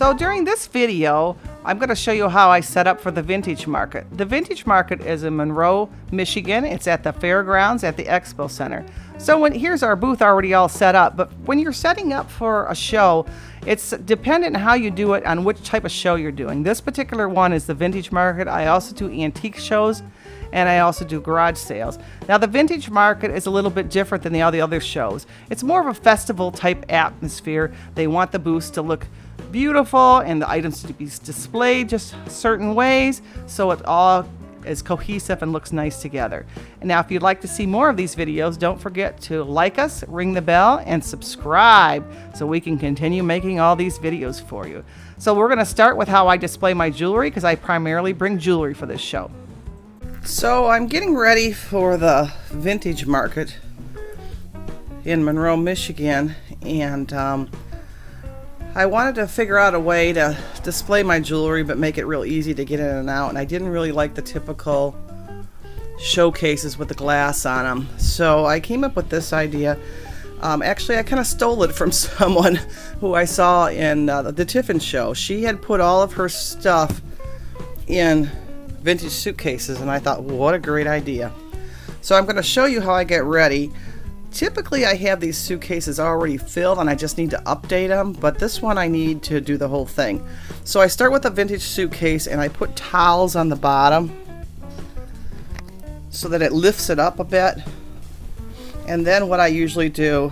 So during this video, I'm going to show you how I set up for the Vintage Market. The Vintage Market is in Monroe, Michigan. It's at the fairgrounds at the Expo Center. So here's our booth already all set up, but when you're setting up for a show, it's dependent on how you do it, on which type of show you're doing. This particular one is the Vintage Market. I also do antique shows, and I also do garage sales. Now the Vintage Market is a little bit different than all the other shows. It's more of a festival type atmosphere. They want the booths to look beautiful and the items to be displayed just certain ways so it all is cohesive and looks nice together. And now if you'd like to see more of these videos, don't forget to like us, ring the bell, and subscribe so we can continue making all these videos for you. So we're going to start with how I display my jewelry, because I primarily bring jewelry for this show. So I'm getting ready for the Vintage Market in Monroe, Michigan, and I wanted to figure out a way to display my jewelry but make it real easy to get in and out, and I didn't really like the typical showcases with the glass on them. So I came up with this idea. Actually, I kind of stole it from someone who I saw in the Tiffin show. She had put all of her stuff in vintage suitcases, and I thought, what a great idea. So I'm going to show you how I get ready. Typically I have these suitcases already filled and I just need to update them, but this one I need to do the whole thing. So I start with a vintage suitcase and I put towels on the bottom so that it lifts it up a bit. And then what I usually do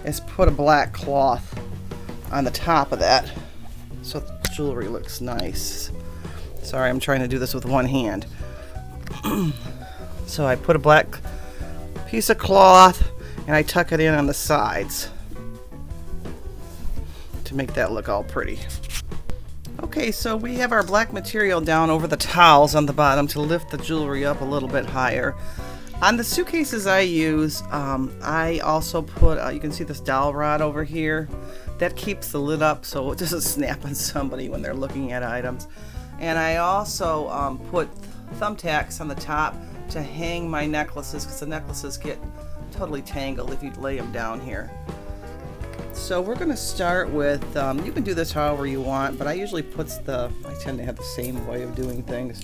is put a black cloth on the top of that so the jewelry looks nice. Sorry, I'm trying to do this with one hand. So I put a black piece of cloth and I tuck it in on the sides to make that look all pretty. Okay, so we have our black material down over the towels on the bottom to lift the jewelry up a little bit higher. On the suitcases I use, I also put, you can see this dowel rod over here. That keeps the lid up so it doesn't snap on somebody when they're looking at items. And I also put thumbtacks on the top to hang my necklaces, because the necklaces get totally tangled if you lay them down here. So we're going to start with, you can do this however you want, but I usually I tend to have the same way of doing things.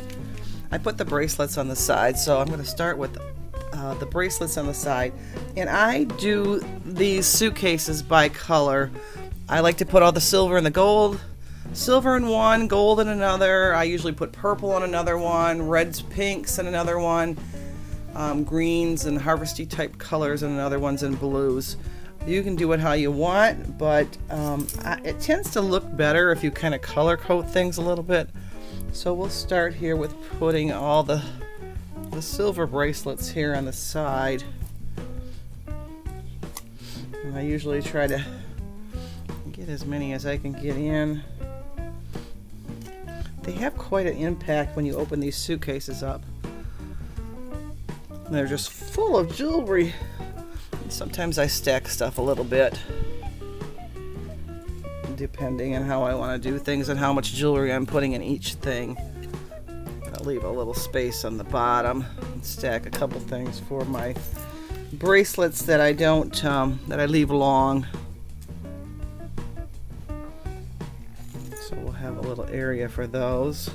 I put the bracelets on the side, so I'm going to start with the bracelets on the side. And I do these suitcases by color. I like to put all the silver and the gold. Silver in one, gold in another. I usually put purple on another one, reds, pinks in another one, greens and harvesty type colors in another ones, and blues. You can do it how you want, but it tends to look better if you kind of color code things a little bit. So we'll start here with putting all the silver bracelets here on the side. And I usually try to get as many as I can get in. They have quite an impact when you open these suitcases up. They're just full of jewelry. And sometimes I stack stuff a little bit, depending on how I want to do things and how much jewelry I'm putting in each thing. I'll leave a little space on the bottom and stack a couple things for my bracelets that I don't, that I leave long. So we'll have a little area for those.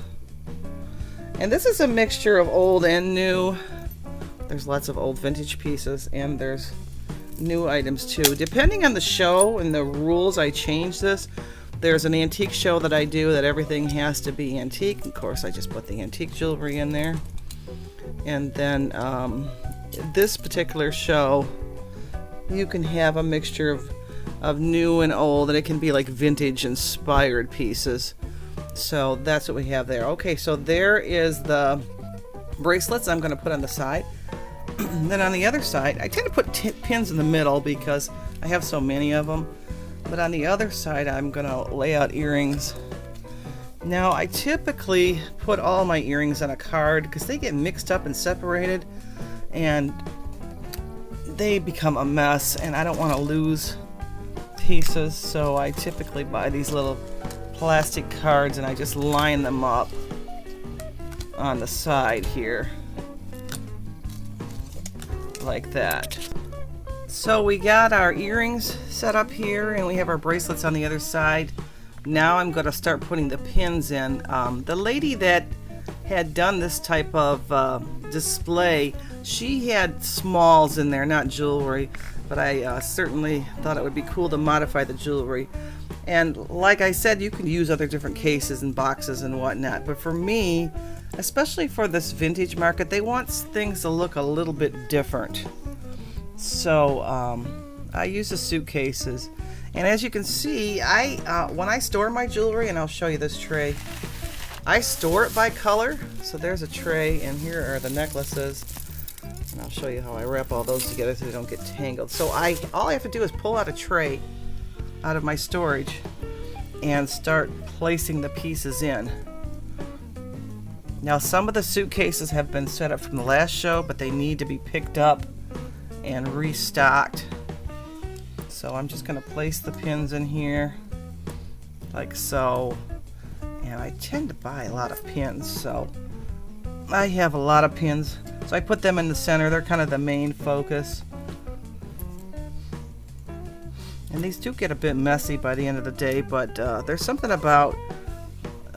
And this is a mixture of old and new. There's lots of old vintage pieces and there's new items too. Depending on the show and the rules, I change this. There's an antique show that I do that everything has to be antique. Of course, I just put the antique jewelry in there. And then this particular show, you can have a mixture of new and old, and it can be like vintage inspired pieces. So that's what we have there. Okay, so there is the bracelets I'm going to put on the side. Then on the other side, I tend to put pins in the middle because I have so many of them. But on the other side, I'm going to lay out earrings. Now, I typically put all my earrings on a card because they get mixed up and separated, and they become a mess, and I don't want to lose pieces, so I typically buy these little plastic cards and I just line them up on the side here like that. So we got our earrings set up here and we have our bracelets on the other side. Now I'm going to start putting the pins in. The lady that had done this type of display, she had smalls in there, not jewelry, but I certainly thought it would be cool to modify the jewelry. And like I said, you can use other different cases and boxes and whatnot, but for me, especially for this vintage market, they want things to look a little bit different. So I use the suitcases, and as you can see, when I store my jewelry, and I'll show you this tray, I store it by color. So there's a tray, and here are the necklaces, and I'll show you how I wrap all those together so they don't get tangled. So all I have to do is pull out a tray out of my storage and start placing the pieces in. Now some of the suitcases have been set up from the last show, but they need to be picked up and restocked. So I'm just going to place the pins in here like so. And I tend to buy a lot of pins, so I have a lot of pins. So I put them in the center. They're kind of the main focus. And these do get a bit messy by the end of the day, but there's something about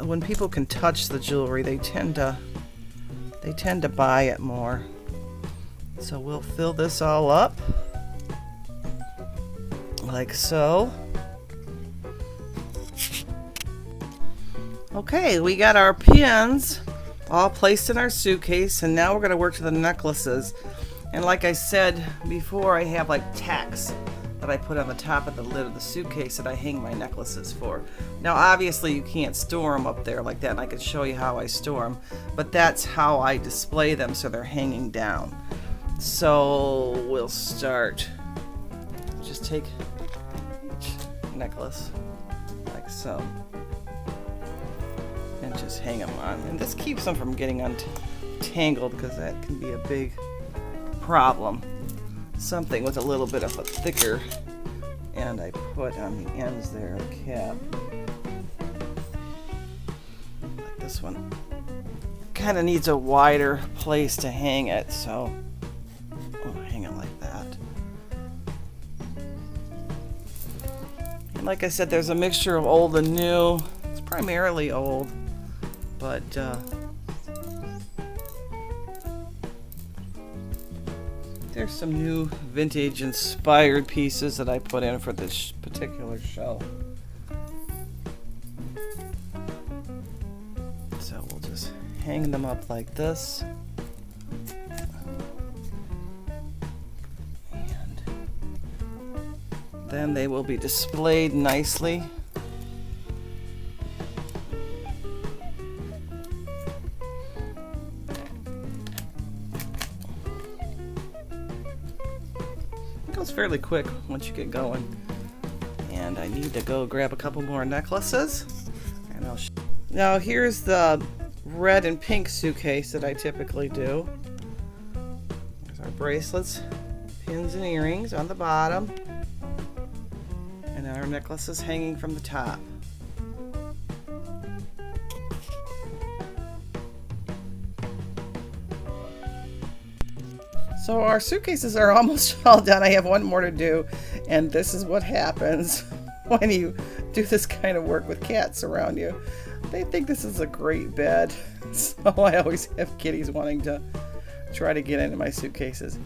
when people can touch the jewelry, they tend to buy it more. So we'll fill this all up like so. Okay, we got our pins all placed in our suitcase, and now we're going to work to the necklaces. And like I said before, I have like tacks that I put on the top of the lid of the suitcase that I hang my necklaces for. Now obviously you can't store them up there like that, and I could show you how I store them, but that's how I display them, so they're hanging down. So we'll start. Just take each necklace like so and just hang them on, and this keeps them from getting untangled, because that can be a big problem. Something with a little bit of a thicker, and I put on the ends there a cap like this one. Kind of needs a wider place to hang it, so I'll hang it like that. And like I said, there's a mixture of old and new. It's primarily old, but there's some new vintage inspired pieces that I put in for this particular show. So we'll just hang them up like this. And then they will be displayed nicely. Goes fairly quick once you get going. And I need to go grab a couple more necklaces, and now here's the red and pink suitcase that I typically do. There's our bracelets, pins and earrings on the bottom, and our necklaces hanging from the top. So our suitcases are almost all done. I have one more to do, and this is what happens when you do this kind of work with cats around you. They think this is a great bed, so I always have kitties wanting to try to get into my suitcases.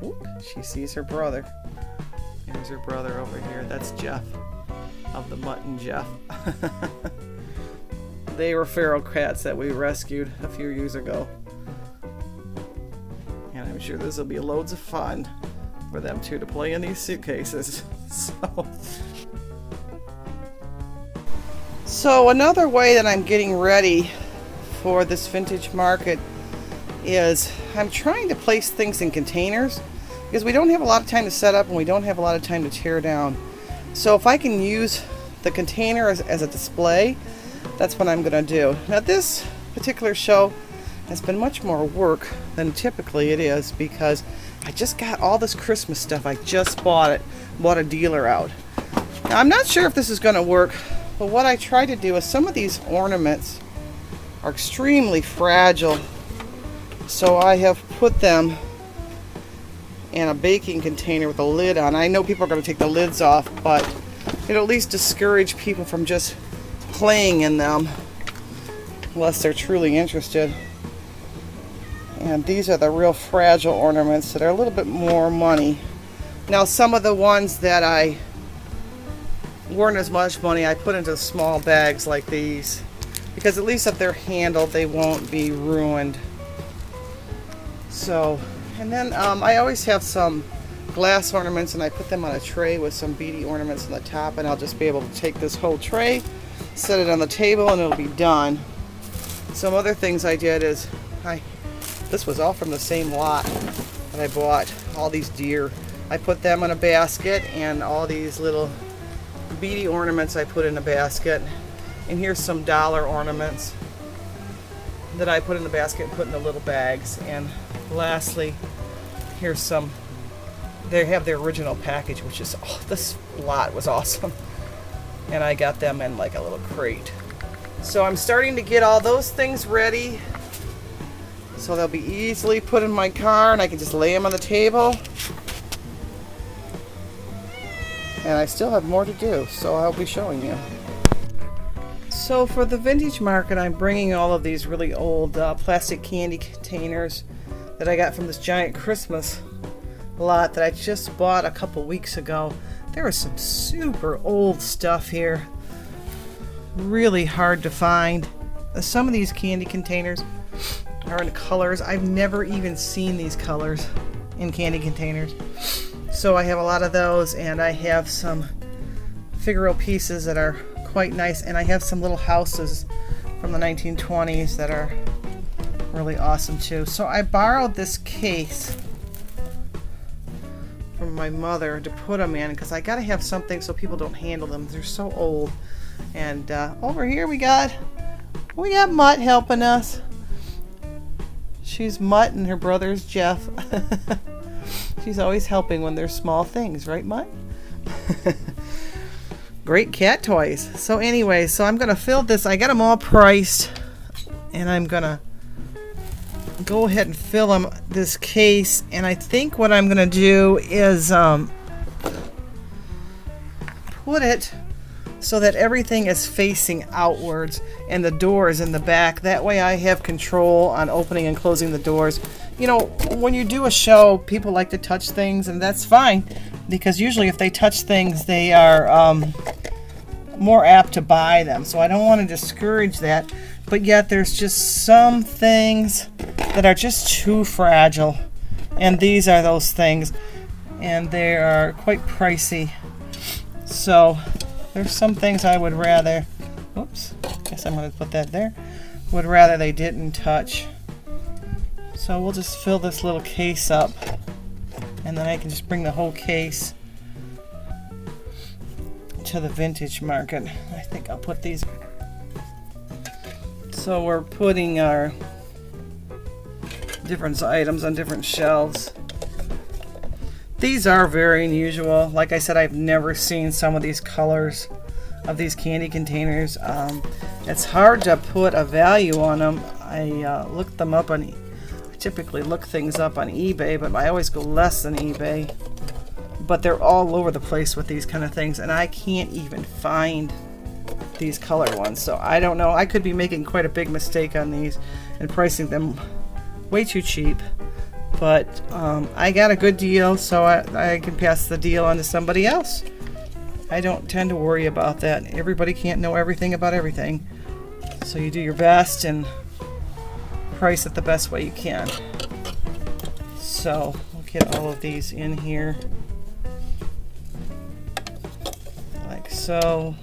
Oop, she sees her brother. Here's her brother over here. That's Jeff of the Mutt and Jeff. They were feral cats that we rescued a few years ago. And I'm sure this will be loads of fun for them two to play in these suitcases. So another way that I'm getting ready for this vintage market is I'm trying to place things in containers, because we don't have a lot of time to set up and we don't have a lot of time to tear down. So if I can use the container as a display, that's what I'm going to do. Now this particular show has been much more work than typically it is, because I just got all this Christmas stuff. I just bought a dealer out. Now I'm not sure if this is going to work, but what I try to do is, some of these ornaments are extremely fragile, so I have put them in a baking container with a lid on. I know people are going to take the lids off, but It'll at least discourage people from just playing in them unless they're truly interested. And these are the real fragile ornaments that are a little bit more money. Now some of the ones that I weren't as much money, I put into small bags like these, because at least if they're handled, they won't be ruined. So, and then I always have some glass ornaments, and I put them on a tray with some beady ornaments on the top, and I'll just be able to take this whole tray, set it on the table, and it'll be done. Some other things I did is, this was all from the same lot that I bought, all these deer. I put them in a basket, and all these little beady ornaments I put in a basket. And here's some dollar ornaments that I put in the basket and put in the little bags. And lastly, here's some, they have their original package, which is, oh, this lot was awesome. And I got them in like a little crate. So I'm starting to get all those things ready, so they'll be easily put in my car and I can just lay them on the table. And I still have more to do, so I'll be showing you. So for the vintage market, I'm bringing all of these really old plastic candy containers that I got from this giant Christmas lot that I just bought a couple weeks ago. There was some super old stuff here. Really hard to find. Some of these candy containers are in colors. I've never even seen these colors in candy containers. So I have a lot of those, and I have some Figaro pieces that are quite nice, and I have some little houses from the 1920s that are really awesome too. So I borrowed this case from my mother to put them in, because I gotta have something so people don't handle them. They're so old. And over here we got Mutt helping us. She's Mutt and her brother's Jeff. She's always helping when there's small things, right, Mutt? Great cat toys. So anyway, so I'm gonna fill this. I got them all priced, and I'm gonna go ahead and fill them this case. And I think what I'm gonna do is put it so that everything is facing outwards and the door is in the back. That way I have control on opening and closing the doors. You know, when you do a show, people like to touch things, and that's fine, because usually if they touch things, they are more apt to buy them. So I don't want to discourage that, but yet there's just some things that are just too fragile, and these are those things, and they are quite pricey. So there's some things I would rather, oops, guess I'm going to put that there, would rather they didn't touch. So we'll just fill this little case up, and then I can just bring the whole case to the vintage market. I think I'll put these. So we're putting our different items on different shelves. These are very unusual. Like I said, I've never seen some of these colors of these candy containers. It's hard to put a value on them. I looked them up on, I typically look things up on eBay, but I always go less than eBay. But they're all over the place with these kind of things, and I can't even find these color ones. So I don't know. I could be making quite a big mistake on these and pricing them way too cheap. But I got a good deal, so I can pass the deal on to somebody else. I don't tend to worry about that. Everybody can't know everything about everything. So you do your best and price it the best way you can. So we'll get all of these in here. Like so.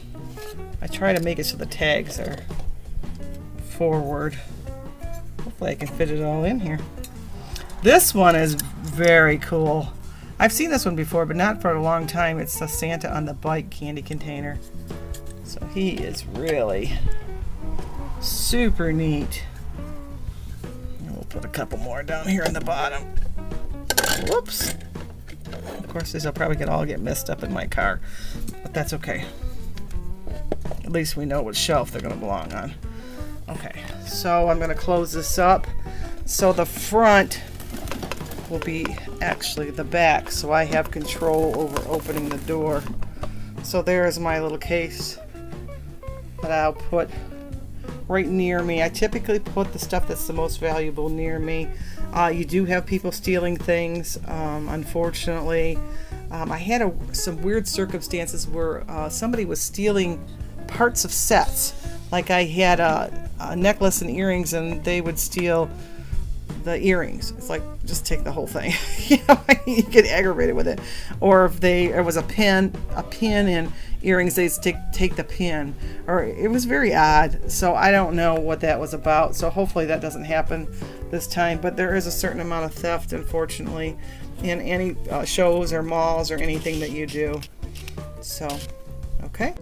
I try to make it so the tags are forward. Hopefully I can fit it all in here. This one is very cool. I've seen this one before, but not for a long time. It's the Santa on the Bike candy container. So he is really super neat. And we'll put a couple more down here in the bottom. Whoops. Of course, these will probably all get messed up in my car, but that's okay. At least we know what shelf they're going to belong on. Okay, so I'm going to close this up. So the front will be actually the back, so I have control over opening the door. So there's my little case that I'll put right near me. I typically put the stuff that's the most valuable near me. You do have people stealing things, unfortunately. I had some weird circumstances where somebody was stealing parts of sets. Like I had a necklace and earrings, and they would steal the earrings. It's like, just take the whole thing. You get aggravated with it. Or if it was a pin and earrings, they'd take the pin. Or it was very odd. So I don't know what that was about. So hopefully that doesn't happen this time. But there is a certain amount of theft, unfortunately, in any shows or malls or anything that you do. So, okay.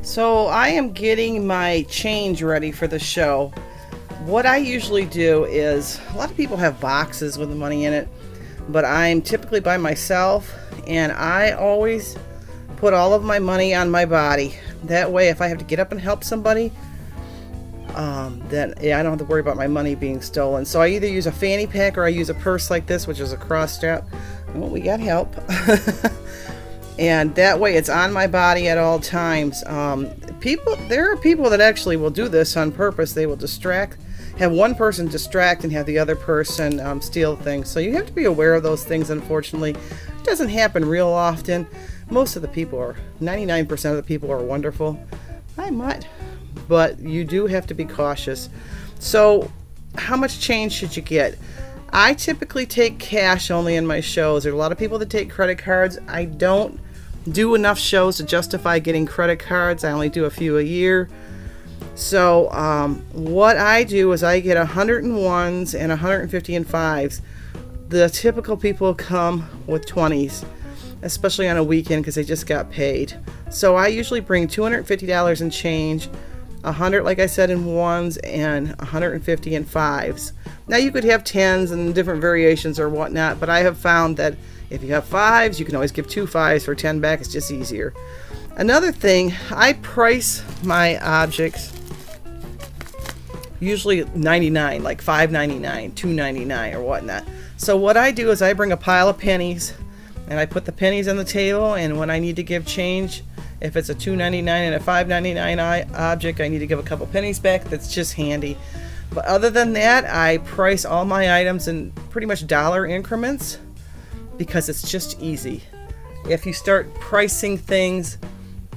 So I am getting my change ready for the show. What I usually do is, a lot of people have boxes with the money in it, but I'm typically by myself, and I always put all of my money on my body. That way, if I have to get up and help somebody, then I don't have to worry about my money being stolen. So I either use a fanny pack or I use a purse like this, which is a cross strap. Well, we got help. And that way it's on my body at all times. There are people that actually will do this on purpose. They will have one person distract and have the other person steal things. So you have to be aware of those things, unfortunately. It doesn't happen real often. Most of the people 99% of the people are wonderful. I might, but you do have to be cautious. So how much change should you get? I typically take cash only in my shows. There are a lot of people that take credit cards. I don't do enough shows to justify getting credit cards. I only do a few a year. So what I do is I get 101s and 150 and 5s. The typical people come with 20s, especially on a weekend because they just got paid. So I usually bring $250 in change, 100, like I said, in 1s and 150 in 5s. Now you could have 10s and different variations or whatnot, but I have found that if you have 5s, you can always give 2 5s for 10 back. It's just easier. Another thing, I price my objects usually 99, like $5.99, $2.99 or whatnot. So what I do is I bring a pile of pennies and I put the pennies on the table, and when I need to give change, if it's a $2.99 and a $5.99 object, I need to give a couple pennies back. That's just handy. But other than that, I price all my items in pretty much dollar increments because it's just easy. If you start pricing things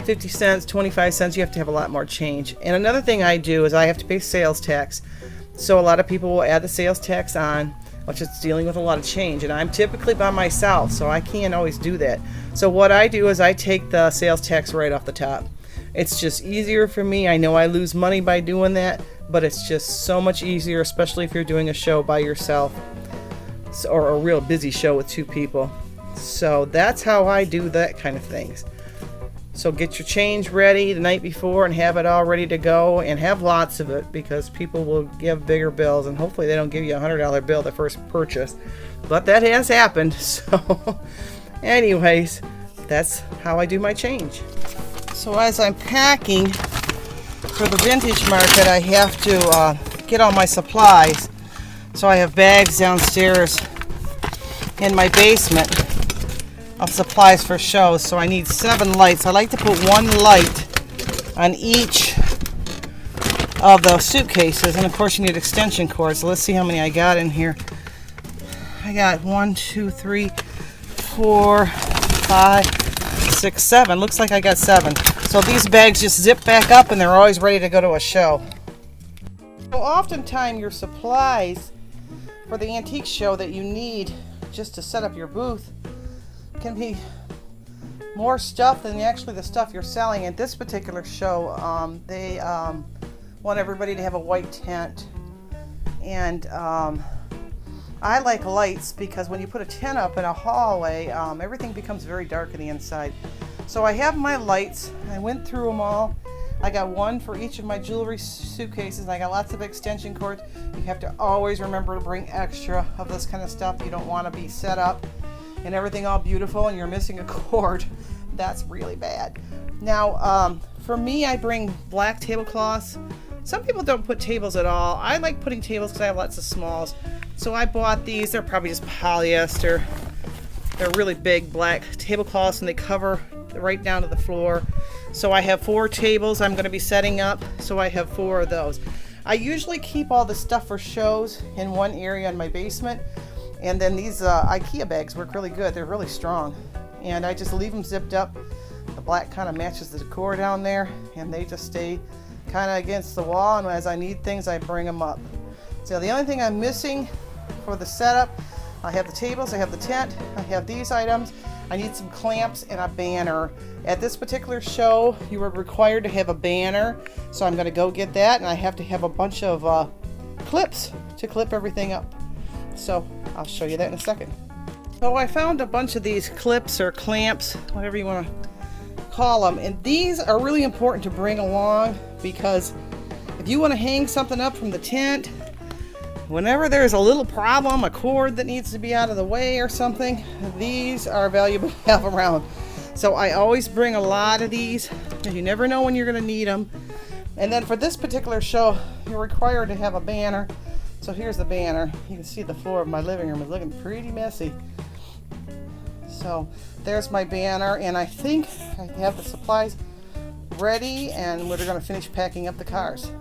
50 cents, 25 cents, you have to have a lot more change. And another thing I do is I have to pay sales tax. So a lot of people will add the sales tax on, which is dealing with a lot of change. And I'm typically by myself, so I can't always do that. So what I do is I take the sales tax right off the top. It's just easier for me. I know I lose money by doing that, but it's just so much easier, especially if you're doing a show by yourself or a real busy show with 2 people. So that's how I do that kind of things. So get your change ready the night before and have it all ready to go, and have lots of it because people will give bigger bills, and hopefully they don't give you a $100 bill the first purchase. But that has happened. So anyways, that's how I do my change. So as I'm packing for the vintage market, I have to get all my supplies. So I have bags downstairs in my basement of supplies for shows. So I need 7 lights. I like to put 1 light on each of the suitcases, and of course you need extension cords. So let's see how many I got in here. I got 1, 2, 3, 4, 5, 6, 7. Looks like I got 7. So these bags just zip back up and they're always ready to go to a show. So oftentimes your supplies for the antique show that you need just to set up your booth can be more stuff than actually the stuff you're selling. At this particular show, they want everybody to have a white tent, and I like lights because when you put a tent up in a hallway, everything becomes very dark on the inside. So I have my lights. I went through them all. I got 1 for each of my jewelry suitcases, and I got lots of extension cords. You have to always remember to bring extra of this kind of stuff. You don't want to be set up and everything all beautiful and you're missing a cord. That's really bad. Now, for me, I bring black tablecloths. Some people don't put tables at all. I like putting tables because I have lots of smalls. So I bought these. They're probably just polyester. They're really big black tablecloths, and they cover right down to the floor. So I have 4 tables I'm going to be setting up, so I have 4 of those. I usually keep all the stuff for shows in one area in my basement, and then these IKEA bags work really good. They're really strong, and I just leave them zipped up. The black kind of matches the decor down there, and they just stay kind of against the wall, and as I need things I bring them up. So the only thing I'm missing for the setup, I have the tables, I have the tent, I have these items. I need some clamps and a banner. At this particular show, you were required to have a banner, so I'm going to go get that, and I have to have a bunch of clips to clip everything up. So I'll show you that in a second. So I found a bunch of these clips or clamps, whatever you want to call them, and these are really important to bring along because if you want to hang something up from the tent, whenever there's a little problem, a cord that needs to be out of the way or something, these are valuable to have around. So I always bring a lot of these because you never know when you're going to need them. And then for this particular show, you're required to have a banner. So here's the banner. You can see the floor of my living room is looking pretty messy. So there's my banner, and I think I have the supplies ready, and we're going to finish packing up the cars.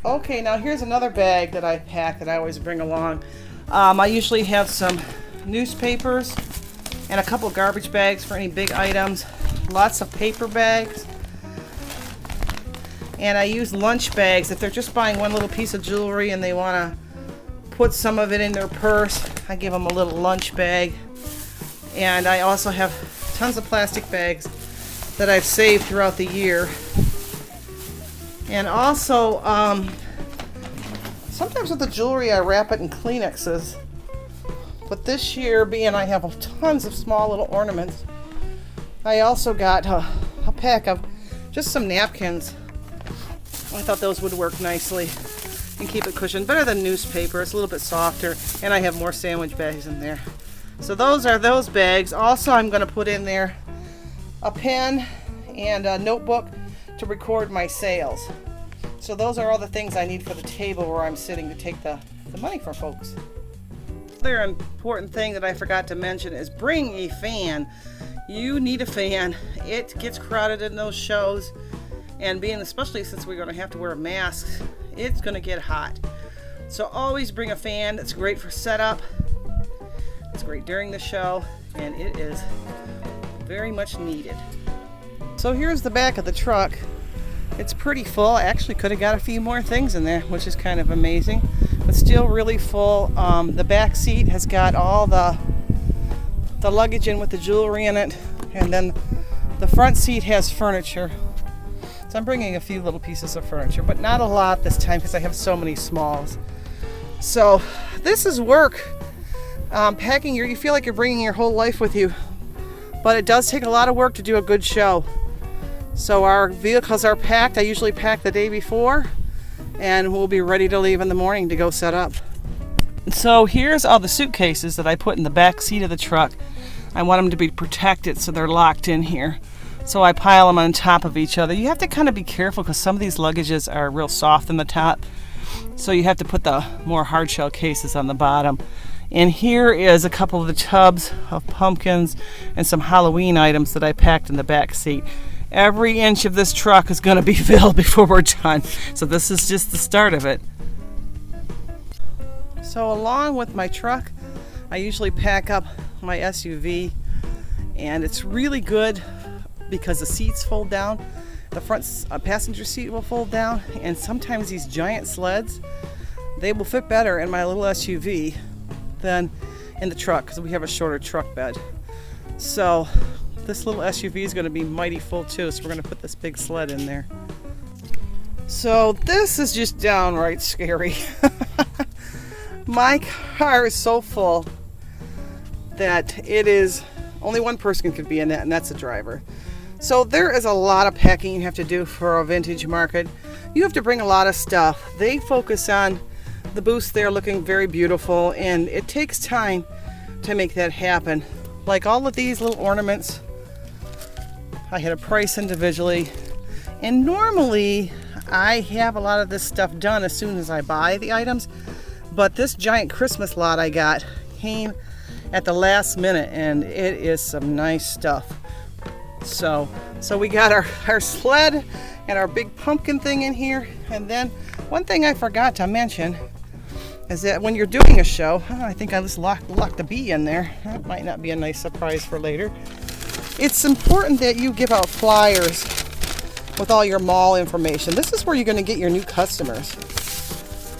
Okay, now here's another bag that I pack that I always bring along. I usually have some newspapers and a couple garbage bags for any big items, lots of paper bags, and I use lunch bags. If they're just buying one little piece of jewelry and they want to put some of it in their purse, I give them a little lunch bag. And I also have tons of plastic bags that I've saved throughout the year. And also, sometimes with the jewelry I wrap it in Kleenexes. But this year, being I have tons of small little ornaments, I also got a pack of just some napkins. I thought those would work nicely and keep it cushioned. Better than newspaper. It's a little bit softer, and I have more sandwich bags in there. So those are those bags. Also, I'm going to put in there a pen and a notebook to record my sales. So those are all the things I need for the table where I'm sitting to take the money from folks. Another important thing that I forgot to mention is bring a fan. You need a fan. It gets crowded in those shows, and especially since we're going to have to wear masks, it's going to get hot. So always bring a fan. It's great for setup. It's great during the show, and it is very much needed. So here's the back of the truck. It's pretty full. I actually could have got a few more things in there, which is kind of amazing, but still really full. The back seat has got all the luggage in with the jewelry in it, and then the front seat has furniture. So I'm bringing a few little pieces of furniture, but not a lot this time because I have so many smalls. So this is work. Packing, you feel like you're bringing your whole life with you, but it does take a lot of work to do a good show. So our vehicles are packed. I usually pack the day before, and we'll be ready to leave in the morning to go set up. So here's all the suitcases that I put in the back seat of the truck. I want them to be protected, so they're locked in here. So I pile them on top of each other. You have to kind of be careful because some of these luggages are real soft in the top, so you have to put the more hard shell cases on the bottom. And here is a couple of the tubs of pumpkins and some Halloween items that I packed in the back seat. Every inch of this truck is going to be filled before we're done. So this is just the start of it. So along with my truck, I usually pack up my SUV, and it's really good because the seats fold down. The front passenger seat will fold down, and sometimes these giant sleds, they will fit better in my little SUV than in the truck because we have a shorter truck bed. So this little SUV is going to be mighty full too, so we're going to put this big sled in there. So this is just downright scary. My car is so full that it is only one person could be in it, and that's the driver. So there is a lot of packing you have to do for a vintage market. You have to bring a lot of stuff. They focus on the booths there looking very beautiful, and it takes time to make that happen. Like all of these little ornaments, I had a price individually, and normally I have a lot of this stuff done as soon as I buy the items, but this giant Christmas lot I got came at the last minute, and it is some nice stuff. So we got our sled and our big pumpkin thing in here. And then one thing I forgot to mention is that when you're doing a show, I think I just locked the bee in there. That might not be a nice surprise for later. It's important that you give out flyers with all your mall information. This is where you're going to get your new customers.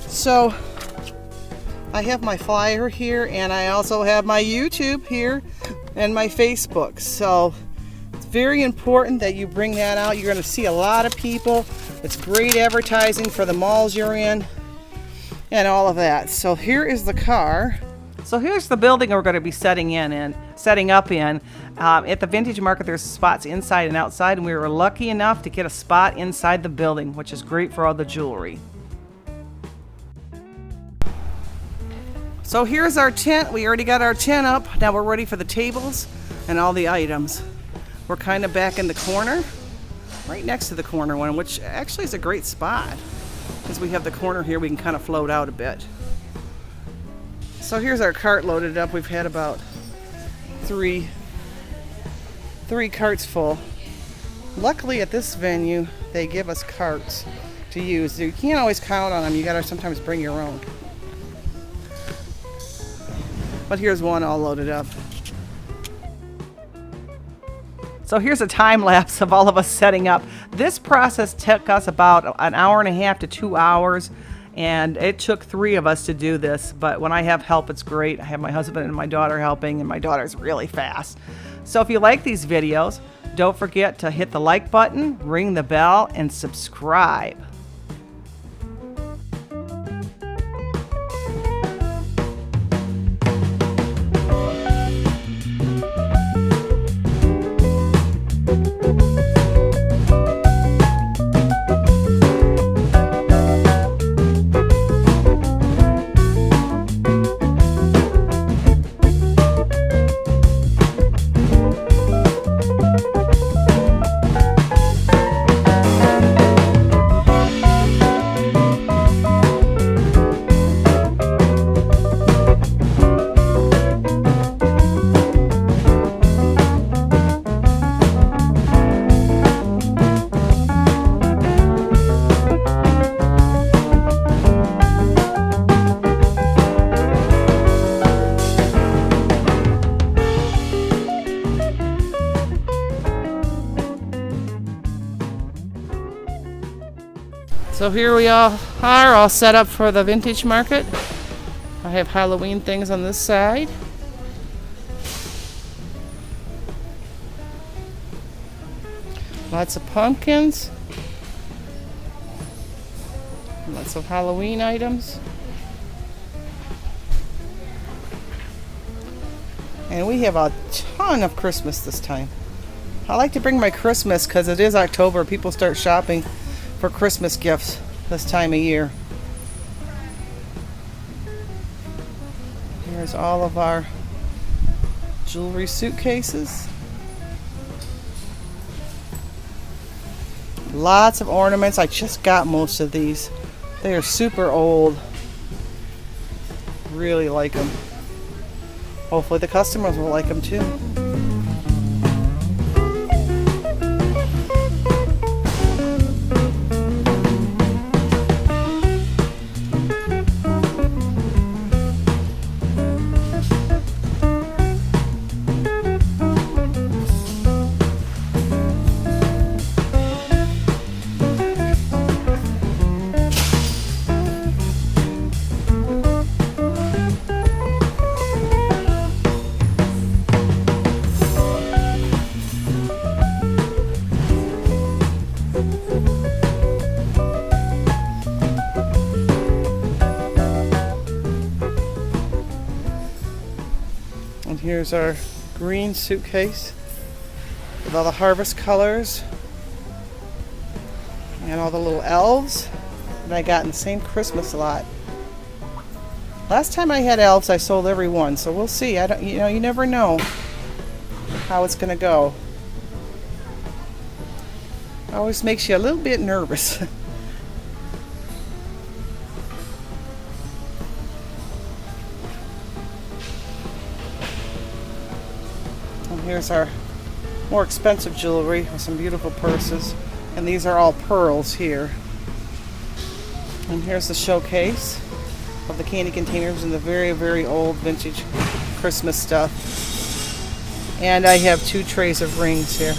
So I have my flyer here, and I also have my YouTube here and my Facebook. So it's very important that you bring that out. You're going to see a lot of people. It's great advertising for the malls you're in and all of that. So here is the car. So here's the building we're going to be setting up in. At the Vintage Market, there's spots inside and outside, and we were lucky enough to get a spot inside the building, which is great for all the jewelry. So here's our tent. We already got our tent up. Now we're ready for the tables and all the items. We're kind of back in the corner, right next to the corner one, which actually is a great spot. Because we have the corner here, we can kind of float out a bit. So here's our cart loaded up. We've had about three carts full. Luckily at this venue, they give us carts to use. You can't always count on them. You gotta sometimes bring your own. But here's one all loaded up. So here's a time lapse of all of us setting up. This process took us about an hour and a half to 2 hours, and it took 3 of us to do this. But when I have help, it's great. I have my husband and my daughter helping, and my daughter's really fast. So if you like these videos, don't forget to hit the like button, ring the bell, and subscribe. So here we all are, all set up for the Vintage Market. I have Halloween things on this side. Lots of pumpkins. Lots of Halloween items. And we have a ton of Christmas this time. I like to bring my Christmas because it is October. People start shopping for Christmas gifts this time of year. Here's all of our jewelry suitcases. Lots of ornaments. I just got most of these. They are super old. Really like them. Hopefully the customers will like them too. And here's our green suitcase with all the harvest colors and all the little elves that I got in the same Christmas lot. Last time I had elves, I sold every one, so we'll see. You never know how it's gonna go. Always makes you a little bit nervous. And here's our more expensive jewelry with some beautiful purses. And these are all pearls here. And here's the showcase of the candy containers and the very, very old vintage Christmas stuff. And I have 2 trays of rings here.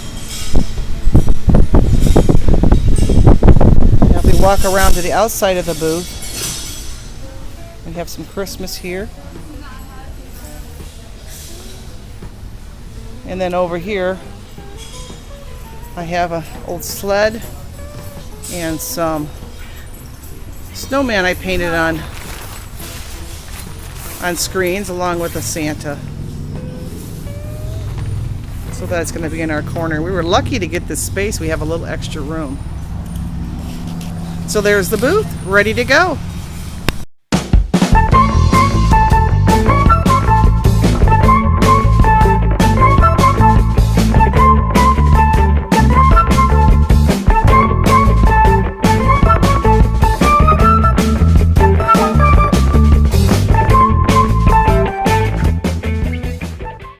Now if we walk around to the outside of the booth, we have some Christmas here. And then over here, I have an old sled and some snowman I painted on screens along with a Santa. So that's going to be in our corner. We were lucky to get this space. We have a little extra room. So there's the booth, ready to go.